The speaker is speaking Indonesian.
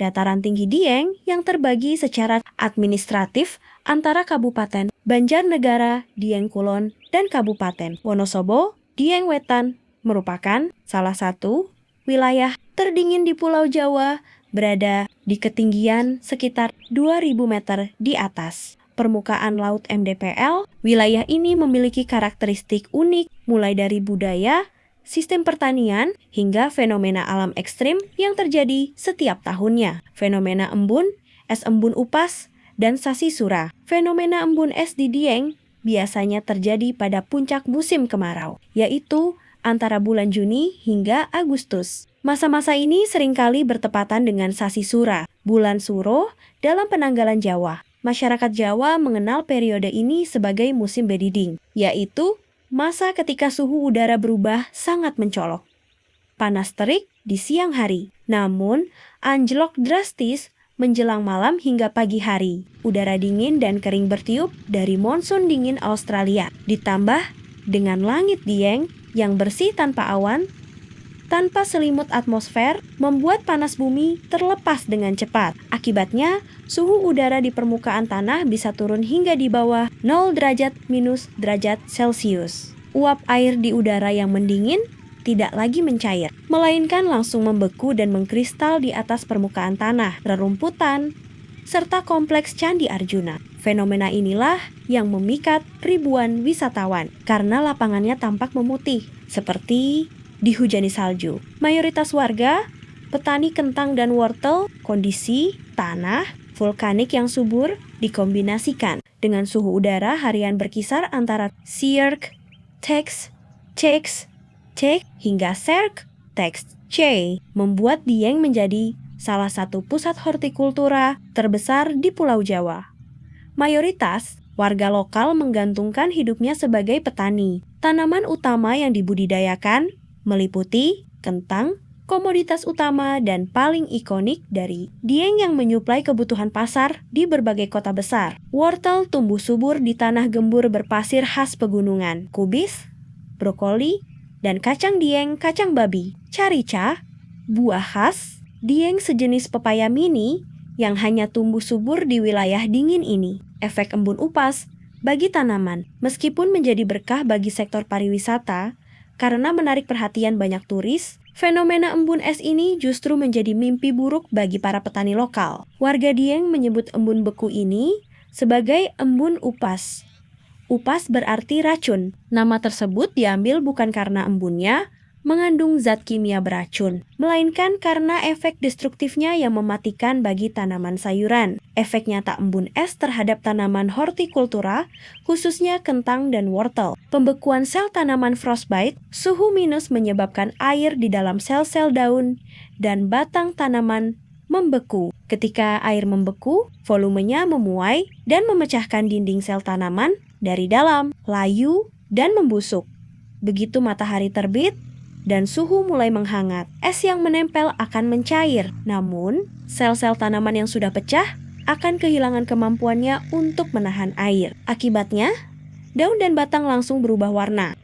Dataran tinggi Dieng yang terbagi secara administratif antara Kabupaten Banjarnegara, Dieng Kulon, dan Kabupaten Wonosobo, Dieng Wetan merupakan salah satu wilayah terdingin di Pulau Jawa, berada di ketinggian sekitar 2.000 meter di atas permukaan laut MDPL. Wilayah ini memiliki karakteristik unik mulai dari budaya, sistem pertanian, hingga fenomena alam ekstrim yang terjadi setiap tahunnya. Fenomena embun, es embun upas, dan sasi sura. Fenomena embun es di Dieng biasanya terjadi pada puncak musim kemarau, yaitu antara bulan Juni hingga Agustus. Masa-masa ini seringkali bertepatan dengan sasi sura, bulan Suro dalam penanggalan Jawa. Masyarakat Jawa mengenal periode ini sebagai musim bediding, yaitu masa ketika suhu udara berubah sangat mencolok. Panas terik di siang hari, namun anjlok drastis menjelang malam hingga pagi hari. Udara dingin dan kering bertiup dari monsun dingin Australia, ditambah dengan langit Dieng yang bersih tanpa awan, tanpa selimut atmosfer, membuat panas bumi terlepas dengan cepat. Akibatnya, suhu udara di permukaan tanah bisa turun hingga di bawah 0 derajat minus derajat Celcius. Uap air di udara yang mendingin tidak lagi mencair, melainkan langsung membeku dan mengkristal di atas permukaan tanah, rerumputan, serta kompleks Candi Arjuna. Fenomena inilah yang memikat ribuan wisatawan karena lapangannya tampak memutih, seperti dihujani salju. Mayoritas warga, petani kentang dan wortel, kondisi tanah vulkanik yang subur dikombinasikan dengan suhu udara harian berkisar antara Circ Tex hingga Serc Tex C, membuat Dieng menjadi salah satu pusat hortikultura terbesar di Pulau Jawa. Mayoritas warga lokal menggantungkan hidupnya sebagai petani. Tanaman utama yang dibudidayakan meliputi kentang, komoditas utama dan paling ikonik dari Dieng yang menyuplai kebutuhan pasar di berbagai kota besar. Wortel tumbuh subur di tanah gembur berpasir khas pegunungan, kubis, brokoli, dan kacang Dieng, kacang babi. Carica, buah khas Dieng sejenis pepaya mini yang hanya tumbuh subur di wilayah dingin ini. Efek embun upas bagi tanaman, meskipun menjadi berkah bagi sektor pariwisata, karena menarik perhatian banyak turis, fenomena embun es ini justru menjadi mimpi buruk bagi para petani lokal. Warga Dieng menyebut embun beku ini sebagai embun upas. Upas berarti racun. Nama tersebut diambil bukan karena embunnya mengandung zat kimia beracun, melainkan karena efek destruktifnya yang mematikan bagi tanaman sayuran. Efek nyata embun es terhadap tanaman hortikultura, khususnya kentang dan wortel. Pembekuan sel tanaman frostbite, suhu minus menyebabkan air di dalam sel-sel daun dan batang tanaman membeku. Ketika air membeku, volumenya memuai dan memecahkan dinding sel tanaman dari dalam, layu, dan membusuk. Begitu matahari terbit dan suhu mulai menghangat, es yang menempel akan mencair. Namun, sel-sel tanaman yang sudah pecah akan kehilangan kemampuannya untuk menahan air. Akibatnya, daun dan batang langsung berubah warna.